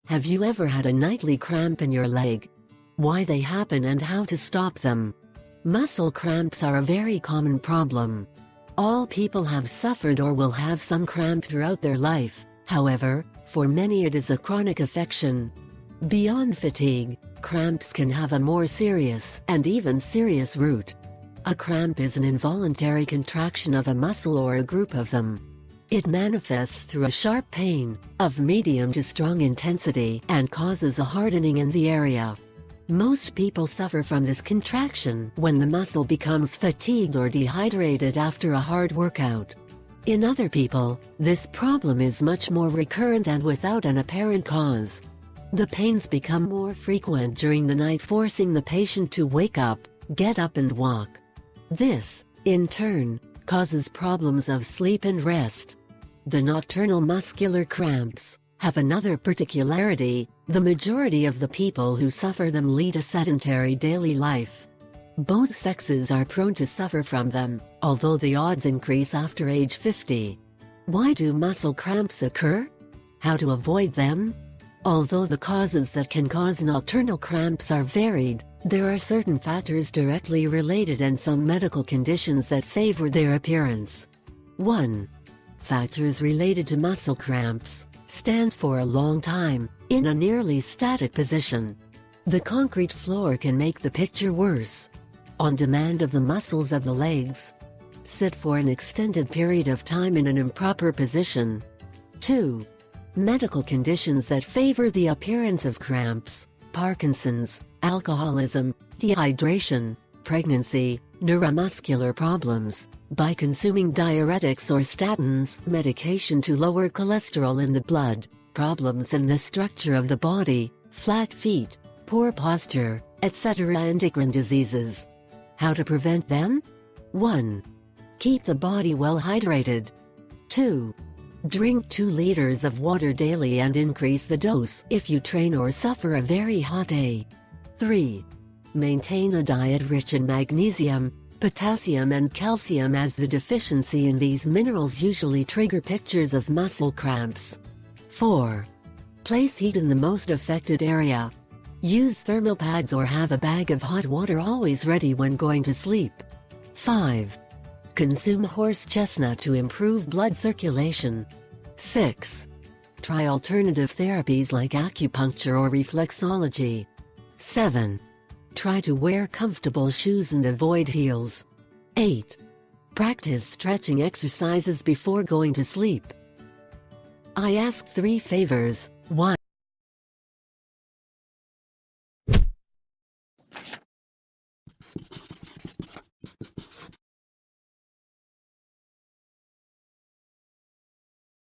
Have you ever had a nightly cramp in your leg? Why they happen and how to stop them? Muscle cramps are a very common problem. All people have suffered or will have some cramp throughout their life. However, for many it is a chronic affection. Beyond fatigue, cramps can have a more serious and even serious root. A cramp is an involuntary contraction of a muscle or a group of them. It manifests through a sharp pain, of medium to strong intensity, and causes a hardening in the area. Most people suffer from this contraction when the muscle becomes fatigued or dehydrated after a hard workout. In other people, this problem is much more recurrent and without an apparent cause. The pains become more frequent during the night, forcing the patient to wake up, get up and walk. This, in turn, causes problems of sleep and rest. The nocturnal muscular cramps have another particularity: the majority of the people who suffer them lead a sedentary daily life. Both sexes are prone to suffer from them, although the odds increase after age 50. Why do muscle cramps occur? How to avoid them? Although the causes that can cause nocturnal cramps are varied, there are certain factors directly related and some medical conditions that favor their appearance. 1. Factors related to muscle cramps. Stand for a long time, in a nearly static position. The concrete floor can make the picture worse. On demand of the muscles of the legs. Sit for an extended period of time in an improper position. 2. Medical conditions that favor the appearance of cramps: Parkinson's, alcoholism, dehydration, pregnancy, neuromuscular problems. By consuming diuretics or statins, medication to lower cholesterol in the blood, problems in the structure of the body, flat feet, poor posture, etc. Endocrine diseases. How to prevent them? 1. Keep the body well hydrated. 2. Drink 2 liters of water daily and increase the dose if you train or suffer a very hot day. 3. Maintain a diet rich in magnesium, potassium and calcium, as the deficiency in these minerals usually trigger pictures of muscle cramps. 4. Place heat in the most affected area. Use thermal pads or have a bag of hot water always ready when going to sleep. 5. Consume horse chestnut to improve blood circulation. 6. Try alternative therapies like acupuncture or reflexology. 7. Try to wear comfortable shoes and avoid heels. 8. Practice stretching exercises before going to sleep. I ask 3 favors. 1.